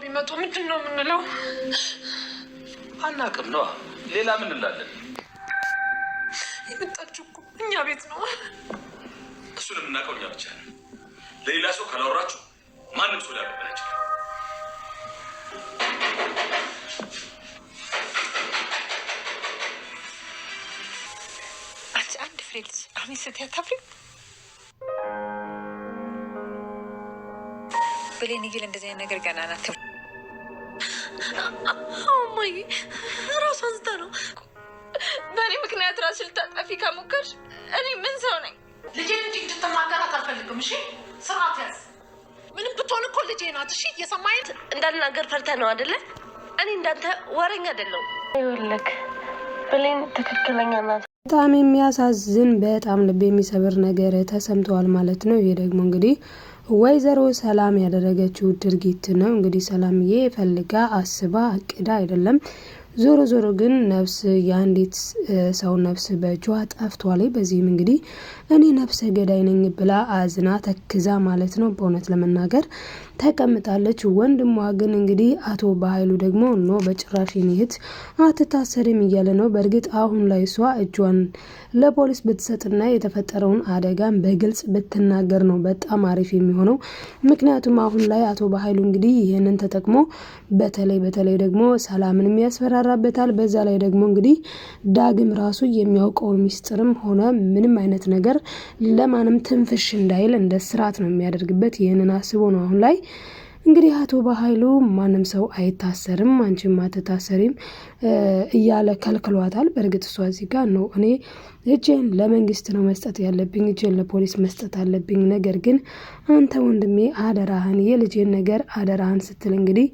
ቢመጡ ምንድነው የምንለው? አናውቅም ነው። ሌላ ምን እንላለን? የመጣችው እኮ እኛ ቤት ነው። እሱን የምናውቀው እኛ ብቻ ነን። ለሌላ ሰው ካላወራችሁ ማንም ሰው ሊያቀበል ይችላል። አንድ ፍሬ ልጅ አሁን ስትያት አፍሪ ብሌን ይል እንደዚህ አይነት ነገር ገና ናት። ማይ ራሱ አንስታ ነው በእኔ ምክንያት ራስሽ ልታጠፊ ከሞከርሽ እኔ ምን ሰው ነኝ? ልጄን እንጂ እንድትማገራት አልፈልግም። እሺ ስርዓት ያዝ። ምንም ብትሆን እኮ ልጄ ናት። እሺ የሰማኸኝ? እንዳልናገር ፈርተህ ነው አይደለ? እኔ እንዳንተ ወረኛ አይደለሁም። ይኸውልህ ብሌን ትክክለኛ ናት። በጣም የሚያሳዝን በጣም ልብ የሚሰብር ነገር ተሰምቷል ማለት ነው። ይሄ ደግሞ እንግዲህ ወይዘሮ ሰላም ያደረገችው ድርጊት ነው። እንግዲህ ሰላምዬ ፈልጋ አስባ አቅዳ አይደለም። ዞሮ ዞሮ ግን ነፍስ የአንዲት ሰው ነፍስ በእጇ ጠፍቷል። በዚህም እንግዲህ እኔ ነፍሰ ገዳይ ነኝ ብላ አዝና ተክዛ ማለት ነው በእውነት ለመናገር ተቀምጣለች። ወንድሟ ግን እንግዲህ አቶ በኃይሉ ደግሞ ኖ በጭራሽ ይህት አትታሰርም እያለ ነው። በእርግጥ አሁን ላይ እሷ እጇን ለፖሊስ ብትሰጥና የተፈጠረውን አደጋን በግልጽ ብትናገር ነው በጣም አሪፍ የሚሆነው። ምክንያቱም አሁን ላይ አቶ በኃይሉ እንግዲህ ይህንን ተጠቅሞ በተለይ ደግሞ ሰላምን ያስፈራራበታል። በዛ ላይ ደግሞ እንግዲህ ዳግም ራሱ የሚያውቀውን ሚስጥርም ሆነ ምንም አይነት ነገር ለማንም ትንፍሽ እንዳይል እንደ ስርዓት ነው የሚያደርግበት። ይህንን አስቦ ነው አሁን ላይ እንግዲህ አቶ በኃይሉ ማንም ሰው አይታሰርም አንቺም አትታሰሪም እያለ ከልክሏታል። በእርግጥ እሷ እዚህ ጋር ነው እኔ እጄን ለመንግስት ነው መስጠት ያለብኝ፣ እጄን ለፖሊስ መስጠት አለብኝ። ነገር ግን አንተ ወንድሜ አደራህን የልጄን ነገር አደራህን ስትል እንግዲህ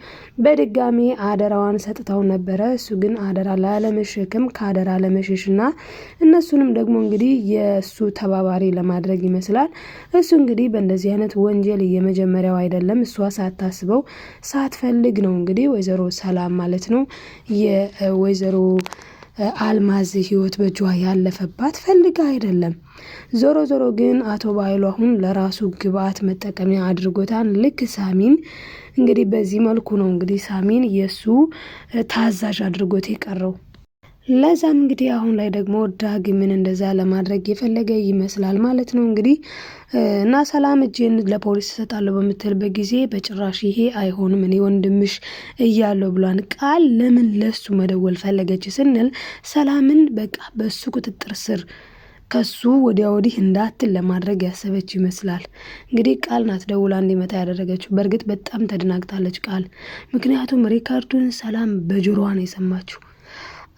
በድጋሚ አደራዋን ሰጥታው ነበረ። እሱ ግን አደራ ላለመሸከም ከአደራ ለመሸሽና እነሱንም ደግሞ እንግዲህ የእሱ ተባባሪ ለማድረግ ይመስላል። እሱ እንግዲህ በእንደዚህ አይነት ወንጀል የመጀመሪያው አይደለም። እሷ ሳታስበው ሳትፈልግ ነው እንግዲህ ወይዘሮ ሰላም ማለት ነው የወይዘሮ አልማዝ ህይወት በእጇ ያለፈባት ፈልጋ አይደለም። ዞሮ ግን አቶ በኃይሉ አሁን ለራሱ ግብአት መጠቀሚያ አድርጎታል። ልክ ሳሚን እንግዲህ በዚህ መልኩ ነው እንግዲህ ሳሚን የሱ ታዛዥ አድርጎት የቀረው። ለዛም እንግዲህ አሁን ላይ ደግሞ ዳግምን እንደዛ ለማድረግ የፈለገ ይመስላል ማለት ነው። እንግዲህ እና ሰላም እጄን ለፖሊስ እሰጣለሁ በምትልበት ጊዜ በጭራሽ ይሄ አይሆንም እኔ ወንድምሽ እያለው ብሏን ቃል ለምን ለሱ መደወል ፈለገች ስንል ሰላምን በቃ በሱ ቁጥጥር ስር ከሱ ወዲያ ወዲህ እንዳትል ለማድረግ ያሰበች ይመስላል። እንግዲህ ቃል ናት ደውላ እንዲመጣ ያደረገችው። በእርግጥ በጣም ተደናግጣለች ቃል፣ ምክንያቱም ሪካርዱን ሰላም በጆሮዋ ነው የሰማችው።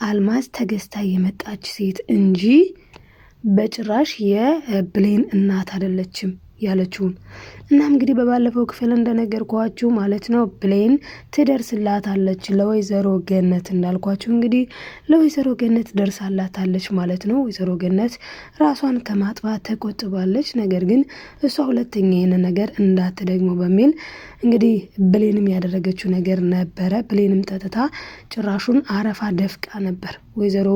አልማዝ ተገዝታ የመጣች ሴት እንጂ በጭራሽ የብሌን እናት አይደለችም ያለችውን። እናም እንግዲህ በባለፈው ክፍል እንደነገርኳችሁ ማለት ነው ብሌን ትደርስላታለች ለወይዘሮ ገነት እንዳልኳችሁ እንግዲህ ለወይዘሮ ገነት ደርሳላታለች ማለት ነው። ወይዘሮ ገነት ራሷን ከማጥፋት ተቆጥባለች። ነገር ግን እሷ ሁለተኛ ይሄን ነገር እንዳትደግሞ በሚል እንግዲህ ብሌንም ያደረገችው ነገር ነበረ። ብሌንም ጠጥታ ጭራሹን አረፋ ደፍቃ ነበር። ወይዘሮ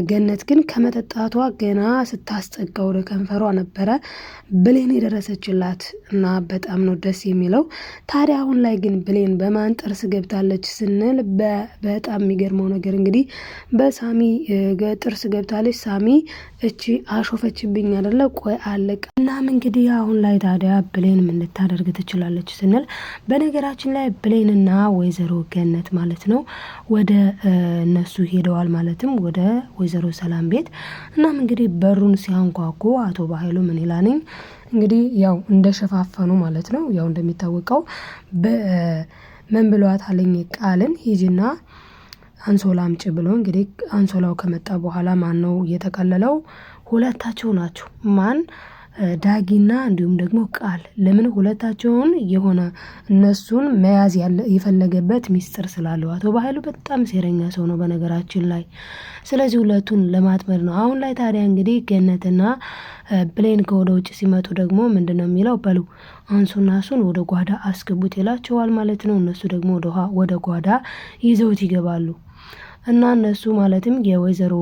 ገነት ግን ከመጠጣቷ ገና ስታስጠጋ ወደ ከንፈሯ ነበረ ብሌን የደረሰችላት እና በጣም ነው ደስ የሚለው። ታዲያ አሁን ላይ ግን ብሌን በማን ጥርስ ገብታለች ስንል በጣም የሚገርመው ነገር እንግዲህ በሳሚ ጥርስ ገብታለች። ሳሚ እቺ አሾፈችብኝ አይደለ ቆይ አለቀ። እናም እንግዲህ አሁን ላይ ታዲያ ብሌን ምን ልታደርግ ትችላለች ስንል በነገራችን ላይ ብሌንና ወይዘሮ ገነት ማለት ነው ወደ እነሱ ሄደዋል ማለትም ወደ ወይዘሮ ሰላም ቤት። እናም እንግዲህ በሩን ሲያንኳኩ አቶ በኃይሉ ምን ይላልኝ እንግዲህ ያው እንደሸፋፈኑ ማለት ነው። ያው እንደሚታወቀው ምን ብሏት አለኝ ቃልን ሂጂና አንሶላ አምጪ ብሎ እንግዲህ አንሶላው ከመጣ በኋላ ማን ነው የተቀለለው? ሁለታቸው ናቸው። ማን ዳጊና እንዲሁም ደግሞ ቃል። ለምን ሁለታቸውን የሆነ እነሱን መያዝ የፈለገበት ሚስጥር ስላለው አቶ በኃይሉ በጣም ሴረኛ ሰው ነው በነገራችን ላይ። ስለዚህ ሁለቱን ለማጥመድ ነው። አሁን ላይ ታዲያ እንግዲህ ገነትና ብሌን ከወደ ውጭ ሲመጡ ደግሞ ምንድነው የሚለው? በሉ አንሱና እሱን ወደ ጓዳ አስገቡት ይላቸዋል ማለት ነው። እነሱ ደግሞ ወደ ጓዳ ይዘውት ይገባሉ። እና እነሱ ማለትም የወይዘሮ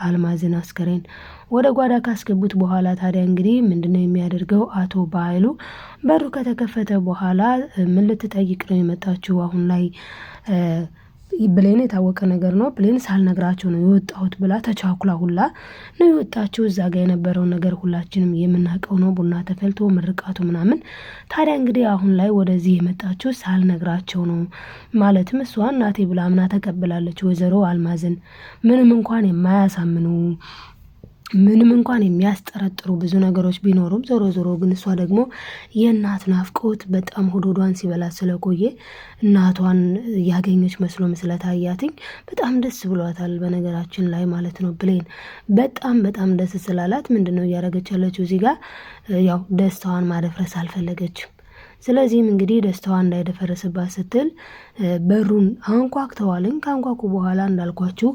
አልማዝን አስከሬን ወደ ጓዳ ካስገቡት በኋላ ታዲያ እንግዲህ ምንድነው የሚያደርገው አቶ በኃይሉ በሩ ከተከፈተ በኋላ ምን ልትጠይቅ ነው የመጣችው? አሁን ላይ ብሌን የታወቀ ነገር ነው። ብሌን ሳልነግራቸው ነው የወጣሁት ብላ ተቻኩላ ሁላ ነው የወጣችው። እዛ ጋር የነበረውን ነገር ሁላችንም የምናውቀው ነው። ቡና ተፈልቶ ምርቃቱ ምናምን። ታዲያ እንግዲህ አሁን ላይ ወደዚህ የመጣችው ሳልነግራቸው ነው። ማለትም እሷ እናቴ ብላ አምና ተቀብላለች ወይዘሮ አልማዝን ምንም እንኳን የማያሳምኑ ምንም እንኳን የሚያስጠረጥሩ ብዙ ነገሮች ቢኖሩም ዞሮ ዞሮ ግን እሷ ደግሞ የእናት ናፍቆት በጣም ሆዶዷን ሲበላ ስለቆየ እናቷን ያገኘች መስሎ ስለታያትኝ በጣም ደስ ብሏታል። በነገራችን ላይ ማለት ነው ብሌን በጣም ደስ ስላላት ምንድነው እያደረገች ያለችው እዚህ ጋር ያው ደስታዋን ማደፍረስ አልፈለገችም። ስለዚህም እንግዲህ ደስታዋ እንዳይደፈረስባት ስትል በሩን አንኳኩተዋልኝ። ካንኳኩ በኋላ እንዳልኳችሁ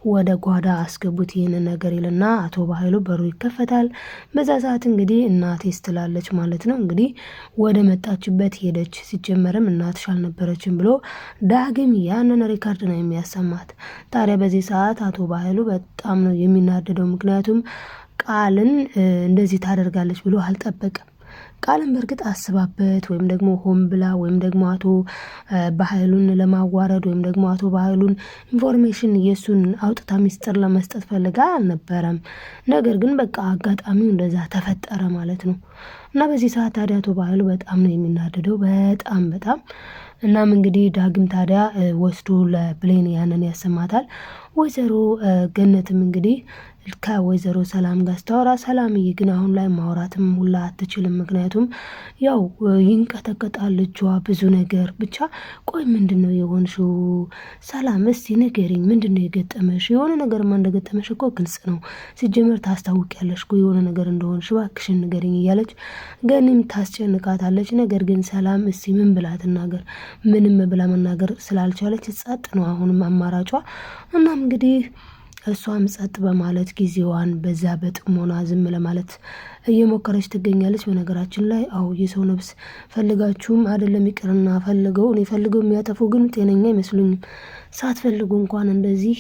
ወደ ጓዳ አስገቡት ይህንን ነገር ይልና አቶ በኃይሉ በሩ ይከፈታል። በዛ ሰዓት እንግዲህ እናቴ ስትላለች ማለት ነው እንግዲህ ወደ መጣችበት ሄደች። ሲጀመርም እናትሽ አልነበረችም ብሎ ዳግም ያንን ሪካርድ ነው የሚያሰማት። ታዲያ በዚህ ሰዓት አቶ በኃይሉ በጣም ነው የሚናደደው። ምክንያቱም ቃልን እንደዚህ ታደርጋለች ብሎ አልጠበቀም። ቃልን በእርግጥ አስባበት ወይም ደግሞ ሆን ብላ ወይም ደግሞ አቶ በኃይሉን ለማዋረድ ወይም ደግሞ አቶ በኃይሉን ኢንፎርሜሽን የሱን አውጥታ ሚስጥር ለመስጠት ፈልጋ አልነበረም። ነገር ግን በቃ አጋጣሚው እንደዛ ተፈጠረ ማለት ነው። እና በዚህ ሰዓት ታዲያ አቶ በኃይሉ በጣም ነው የሚናደደው በጣም እናም እንግዲህ ዳግም ታዲያ ወስዶ ለብሌን ያንን ያሰማታል። ወይዘሮ ገነትም እንግዲህ ከወይዘሮ ሰላም ጋር ስታወራ ሰላምዬ ግን አሁን ላይ ማውራትም ሁላ አትችልም። ምክንያቱም ያው ይንቀጠቀጣል ልጇ ብዙ ነገር ብቻ። ቆይ ምንድነው የሆንሽው ሰላም? እስቲ ንገሪኝ፣ ምንድነው የገጠመሽ? የሆነ ነገርማ እንደገጠመሽ እኮ ግልጽ ነው። ሲጀመር ታስታውቂያለሽ እኮ የሆነ ነገር እንደሆንሽ፣ እባክሽን ንገሪኝ እያለች ገኒም ታስጨንቃታለች። ነገር ግን ሰላም እስቲ ምን ብላ ትናገር? ምንም ብላ መናገር ስላልቻለች ጸጥ ነው አሁንም አማራጯ። እናም እንግዲህ እሷም ጸጥ በማለት ጊዜዋን በዛ በጥሞና ዝም ለማለት እየሞከረች ትገኛለች። በነገራችን ላይ አው የሰው ነፍስ ፈልጋችሁም አይደለም ይቅርና ፈልገው የሚያጠፉ ግን ጤነኛ አይመስሉኝም። ሳትፈልጉ እንኳን እንደዚህ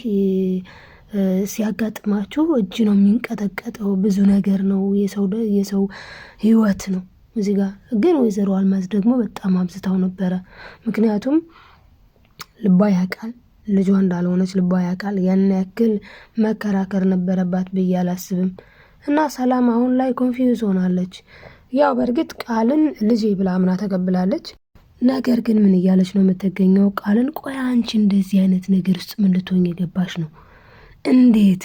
ሲያጋጥማችሁ እጅ ነው የሚንቀጠቀጠው። ብዙ ነገር ነው፣ የሰው ህይወት ነው። እዚህ ጋር ግን ወይዘሮ አልማዝ ደግሞ በጣም አብዝታው ነበረ። ምክንያቱም ልባ ያውቃል ልጇ እንዳልሆነች ልባ ያውቃል። ያን ያክል መከራከር ነበረባት ብዬ አላስብም። እና ሰላም አሁን ላይ ኮንፊውዝ ሆናለች። ያው በእርግጥ ቃልን ልጄ ብላ አምና ተቀብላለች። ነገር ግን ምን እያለች ነው የምትገኘው? ቃልን ቆይ አንቺ እንደዚህ አይነት ነገር ውስጥ ምን ልትሆኝ የገባሽ ነው? እንዴት?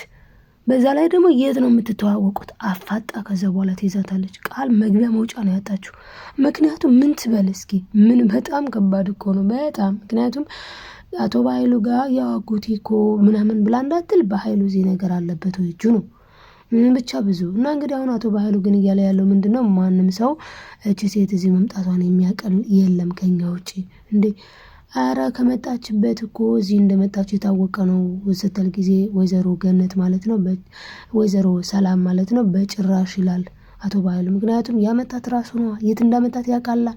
በዛ ላይ ደግሞ የት ነው የምትተዋወቁት? አፋጣ ከዛ በኋላ ትይዛታለች። ቃል መግቢያ መውጫ ነው ያጣችሁ። ምክንያቱም ምን ትበል እስኪ? ምን በጣም ከባድ እኮ ነው በጣም። ምክንያቱም አቶ በኃይሉ ጋር ያዋጉት እኮ ምናምን ብላ እንዳትል በኃይሉ እዚህ ነገር አለበት ወይ እጁ ነው ብቻ ብዙ። እና እንግዲህ አሁን አቶ በኃይሉ ግን እያለ ያለው ምንድነው? ማንም ሰው እቺ ሴት እዚህ መምጣቷን የሚያቀል የለም ከኛ ውጪ። እንዴ አረ ከመጣችበት እኮ እዚህ እንደመጣች የታወቀ ነው ስትል ጊዜ ወይዘሮ ገነት ማለት ነው ወይዘሮ ሰላም ማለት ነው በጭራሽ ይላል አቶ በኃይሉ። ምክንያቱም ያመጣት ራሱ ነው፣ የት እንዳመጣት ያውቃላ።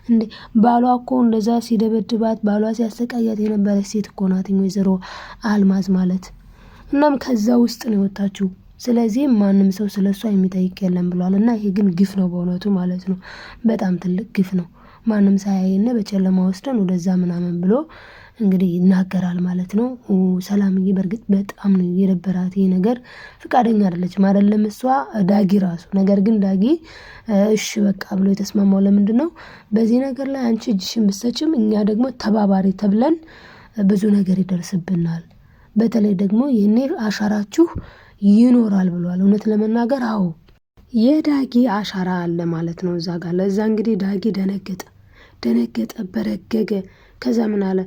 እንዴ ባሏ እኮ እንደዛ ሲደበድባት ባሏ ሲያሰቃያት የነበረች ሴት እኮ ናት ወይዘሮ አልማዝ ማለት። እናም ከዛ ውስጥ ነው የወጣችው። ስለዚህ ማንም ሰው ስለሷ የሚጠይቅ የለም ብሏል። እና ይሄ ግን ግፍ ነው በእውነቱ ማለት ነው። በጣም ትልቅ ግፍ ነው። ማንም ሳያየነ በጨለማ ወስደን ወደዛ ምናምን ብሎ እንግዲህ ይናገራል ማለት ነው። ሰላምዬ በእርግጥ በጣም ነው የደበራት ይሄ ነገር። ፍቃደኛ አይደለችም አይደለም እሷ ዳጊ ራሱ። ነገር ግን ዳጊ እሺ በቃ ብሎ የተስማማው ለምንድነው? በዚህ ነገር ላይ አንቺ እጅሽን ብትሰጪም እኛ ደግሞ ተባባሪ ተብለን ብዙ ነገር ይደርስብናል። በተለይ ደግሞ ይሄኔ አሻራችሁ ይኖራል ብሏል። እውነት ለመናገር አዎ የዳጊ አሻራ አለ ማለት ነው እዛ ጋር። ለዛ እንግዲህ ዳጊ ደነገጠ በረገገ። ከዛ ምን አለ?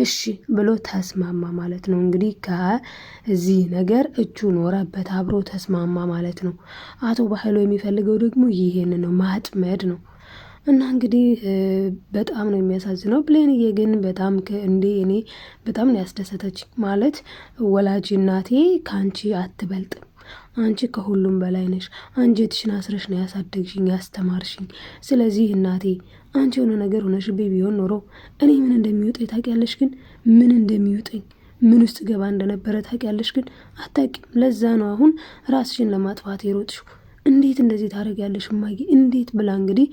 እሺ ብሎ ተስማማ ማለት ነው። እንግዲህ ከዚህ ነገር እጁ ኖረበት አብሮ ተስማማ ማለት ነው። አቶ በኃይሉ የሚፈልገው ደግሞ ይሄን ነው፣ ማጥመድ ነው። እና እንግዲህ በጣም ነው የሚያሳዝነው። ብሌንዬ ግን በጣም እኔ በጣም ነው ያስደሰተች ማለት ወላጅ እናቴ ካንቺ አትበልጥም፣ አንቺ ከሁሉም በላይ ነሽ፣ አንጀትሽን አስረሽ ነው ያሳደግሽኝ ያስተማርሽኝ። ስለዚህ እናቴ አንቺ የሆነ ነገር ሆነሽብኝ ቢሆን ኖሮ እኔ ምን እንደሚወጣኝ ታውቂያለሽ? ግን ምን እንደሚወጣኝ ምን ውስጥ ገባ እንደነበረ ታውቂያለሽ? ግን አታውቂም። ለዛ ነው አሁን ራስሽን ለማጥፋት የሮጥሽው። እንዴት እንደዚህ ታደርጊያለሽ እማዬ? እንዴት ብላ እንግዲህ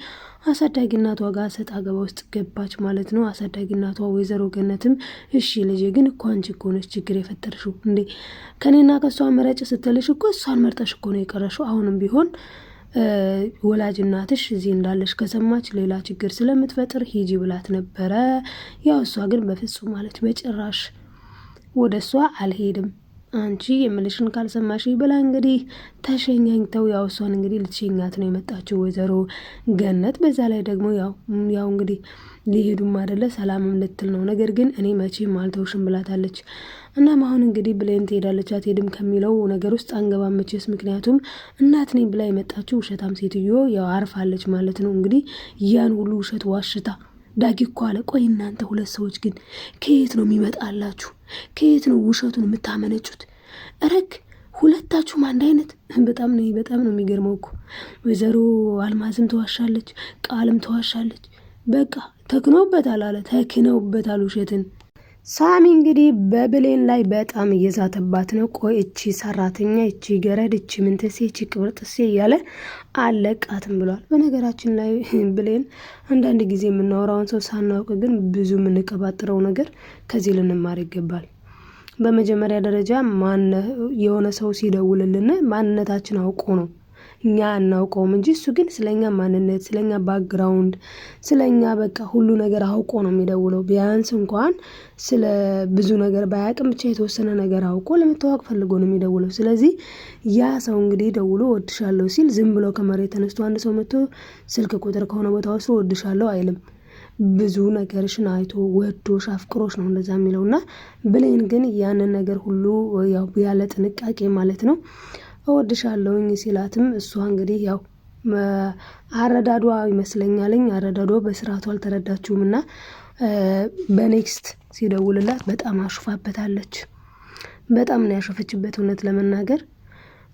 አሳዳጊ እናቷ ጋር ሰጣ ገባ ውስጥ ገባች ማለት ነው። አሳዳጊ እናቷ ወይዘሮ ገነትም እሺ ልጄ፣ ግን እኮ አንቺ እኮ ነሽ ችግር የፈጠርሽው እንዴ፣ ከኔና ከሷ መረጭ ስትልሽ እኮ እሷን መርጠሽ እኮ ነው የቀረሽው። አሁንም ቢሆን ወላጅ እናትሽ እዚህ እንዳለሽ ከሰማች ሌላ ችግር ስለምትፈጥር ሂጂ ብላት ነበረ። ያው እሷ ግን በፍጹም ማለች በጭራሽ ወደ እሷ አልሄድም አንቺ የምልሽን ካልሰማሽ ብላ እንግዲህ ተሸኛኝተው ያው እሷን እንግዲህ ልትሸኛት ነው የመጣችው ወይዘሮ ገነት። በዛ ላይ ደግሞ ያው እንግዲህ ሊሄዱም አይደለ ሰላምም ልትል ነው። ነገር ግን እኔ መቼም አልተውሽም ብላታለች። እናም አሁን እንግዲህ ብሌን ትሄዳለች አትሄድም ከሚለው ነገር ውስጥ አንገባም መቼስ። ምክንያቱም እናት ነኝ ብላ የመጣችው ውሸታም ሴትዮ ያው አርፋለች ማለት ነው። እንግዲህ ያን ሁሉ ውሸት ዋሽታ ዳጊ እኮ አለ። ቆይ እናንተ ሁለት ሰዎች ግን ከየት ነው የሚመጣላችሁ? ከየት ነው ውሸቱን የምታመነጩት? እረግ ሁለታችሁም አንድ አይነት። በጣም ነው የሚገርመው እኮ። ወይዘሮ አልማዝም ተዋሻለች፣ ቃልም ተዋሻለች። በቃ ተክነውበታል ውሸትን። ሳሚ እንግዲህ በብሌን ላይ በጣም እየዛተባት ነው። ቆይ እቺ ሰራተኛ፣ እቺ ገረድ፣ እቺ ምንትሴ፣ እቺ ቅብርጥሴ እያለ አለቃትም ብሏል። በነገራችን ላይ ብሌን አንዳንድ ጊዜ የምናወራውን ሰው ሳናውቅ ግን ብዙ የምንቀባጥረው ነገር ከዚህ ልንማር ይገባል። በመጀመሪያ ደረጃ የሆነ ሰው ሲደውልልን ማንነታችን አውቆ ነው እኛ አናውቀውም እንጂ እሱ ግን ስለኛ ማንነት፣ ስለኛ ባክግራውንድ፣ ስለኛ በቃ ሁሉ ነገር አውቆ ነው የሚደውለው። ቢያንስ እንኳን ስለ ብዙ ነገር ባያቅም ብቻ የተወሰነ ነገር አውቆ ለመተዋወቅ ፈልጎ ነው የሚደውለው። ስለዚህ ያ ሰው እንግዲህ ደውሎ ወድሻለሁ ሲል ዝም ብሎ ከመሬት ተነስቶ አንድ ሰው መጥቶ ስልክ ቁጥር ከሆነ ቦታ ወስዶ ወድሻለሁ አይልም። ብዙ ነገርሽን አይቶ ወዶሽ አፍቅሮሽ ነው እንደዛ የሚለውና ብሌን ግን ያንን ነገር ሁሉ ያው ያለ ጥንቃቄ ማለት ነው እወድሻለሁኝ ሲላትም እሷ እንግዲህ ያው አረዳዷ ይመስለኛልኝ አረዳዷ በስርዓቱ አልተረዳችውም እና በኔክስት ሲደውልላት በጣም አሹፋበታለች። በጣም ነው ያሾፈችበት እውነት ለመናገር።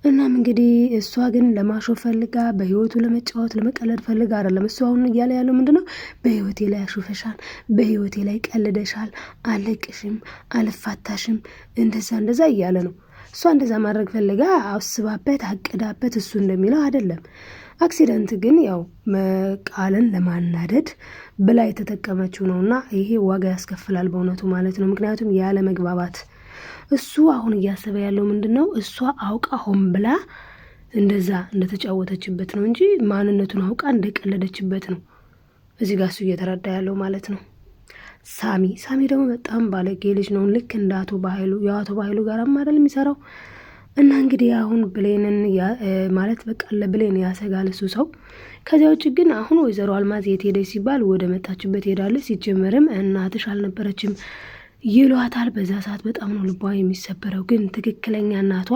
እናም እንግዲህ እሷ ግን ለማሾፍ ፈልጋ በህይወቱ ለመጫወት ለመቀለድ ፈልጋ አይደለም። እሷ አሁን እያለ ያለው ምንድነው? በህይወቴ ላይ ያሾፈሻል፣ በህይወቴ ላይ ቀልደሻል፣ አለቅሽም፣ አልፋታሽም እንደዛ እያለ ነው። እሷ እንደዛ ማድረግ ፈልጋ አስባበት አቅዳበት እሱ እንደሚለው አይደለም። አክሲደንት ግን ያው ቃልን ለማናደድ ብላ የተጠቀመችው ነውና ይሄ ዋጋ ያስከፍላል በእውነቱ ማለት ነው። ምክንያቱም ያለ መግባባት እሱ አሁን እያሰበ ያለው ምንድነው? እሷ አውቃ ሆን ብላ እንደዛ እንደተጫወተችበት ነው እንጂ ማንነቱን አውቃ እንደቀለደችበት ነው እዚህ ጋር እሱ እየተረዳ ያለው ማለት ነው። ሳሚ ደግሞ በጣም ባለጌ ልጅ ነው። ልክ እንደ አቶ ባህሉ ጋር አይደል የሚሰራው። እና እንግዲህ አሁን ብሌንን ማለት በቃ ለብሌን ያሰጋል እሱ ሰው። ከዚያ ውጭ ግን አሁን ወይዘሮ አልማዝ የት ሄደች ሲባል ወደ መጣችበት ሄዳለች። ሲጀመርም እናትሽ አልነበረችም ይሏታል። በዛ ሰዓት በጣም ነው ልቧ የሚሰበረው። ግን ትክክለኛ እናቷ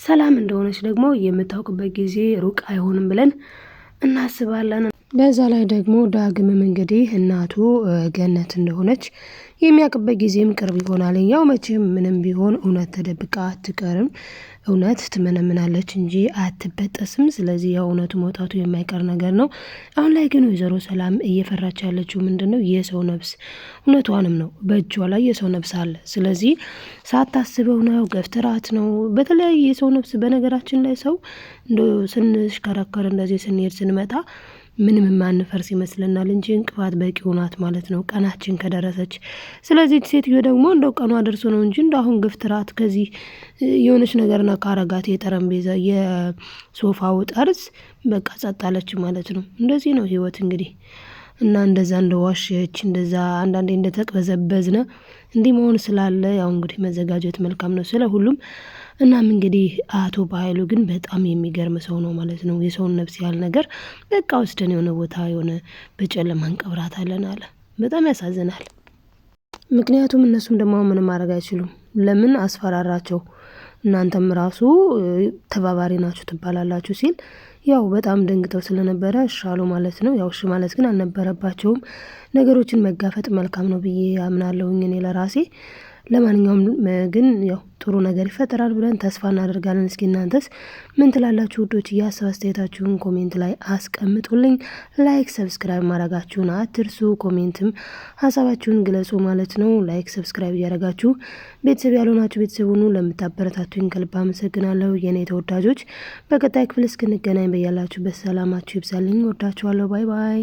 ሰላም እንደሆነች ደግሞ የምታውቅበት ጊዜ ሩቅ አይሆንም ብለን እናስባለን። በዛ ላይ ደግሞ ዳግምም እንግዲህ እናቱ ገነት እንደሆነች የሚያውቅበት ጊዜም ቅርብ ይሆናል። ያው መቼም ምንም ቢሆን እውነት ተደብቃ አትቀርም። እውነት ትመነምናለች እንጂ አትበጠስም። ስለዚህ ያው እውነቱ መውጣቱ የማይቀር ነገር ነው። አሁን ላይ ግን ወይዘሮ ሰላም እየፈራች ያለችው ምንድነው? የሰው ነፍስ። እውነቷንም ነው፣ በእጇ ላይ የሰው ነፍስ አለ። ስለዚህ ሳታስበው ነው፣ ገፍትራት ነው። በተለያየ የሰው ነፍስ በነገራችን ላይ ሰው ስንሽከረከር እንደዚህ ስንሄድ ስንመጣ ምንም የማንፈርስ ይመስለናል እንጂ እንቅፋት በቂው ናት ማለት ነው ቀናችን ከደረሰች። ስለዚህ ሴትዮ ደግሞ እንደው ቀኗ ደርሶ ነው እንጂ እንደአሁን ግፍትራት ከዚህ የሆነች ነገርና ካረጋት የጠረጴዛ የሶፋው ጠርዝ በቃ ጸጣለች ማለት ነው። እንደዚህ ነው ህይወት እንግዲህ። እና እንደዛ እንደዋሸች እንደዛ አንዳንዴ እንደተቅበዘበዝነ እንዲህ መሆን ስላለ ያው እንግዲህ መዘጋጀት መልካም ነው ስለ ሁሉም። እናም እንግዲህ አቶ ባህሉ ግን በጣም የሚገርም ሰው ነው ማለት ነው። የሰውን ነፍስ ያህል ነገር በቃ ወስደን የሆነ ቦታ የሆነ በጨለማ እንቀብራታለን አለ። በጣም ያሳዝናል። ምክንያቱም እነሱም ደግሞ ምንም ማድረግ አይችሉም። ለምን አስፈራራቸው? እናንተም ራሱ ተባባሪ ናችሁ ትባላላችሁ ሲል ያው በጣም ደንግጠው ስለነበረ እሻሉ ማለት ነው። ያው እሺ ማለት ግን አልነበረባቸውም። ነገሮችን መጋፈጥ መልካም ነው ብዬ አምናለሁኝ እኔ ለራሴ። ለማንኛውም ግን ያው ጥሩ ነገር ይፈጠራል ብለን ተስፋ እናደርጋለን። እስኪ እናንተስ ምን ትላላችሁ ውዶች? ሀሳብ አስተያየታችሁን ኮሜንት ላይ አስቀምጡልኝ። ላይክ ሰብስክራይብ ማድረጋችሁን አትርሱ። ኮሜንትም ሀሳባችሁን ግለጹ ማለት ነው። ላይክ ሰብስክራይብ እያደረጋችሁ ቤተሰብ ያልሆናችሁ ቤተሰብ ሁኑ። ለምታበረታቱኝ ከልብ አመሰግናለሁ የኔ ተወዳጆች። በቀጣይ ክፍል እስክንገናኝ በያላችሁበት ሰላማችሁ ይብዛልኝ። ወዳችኋለሁ። ባይ ባይ።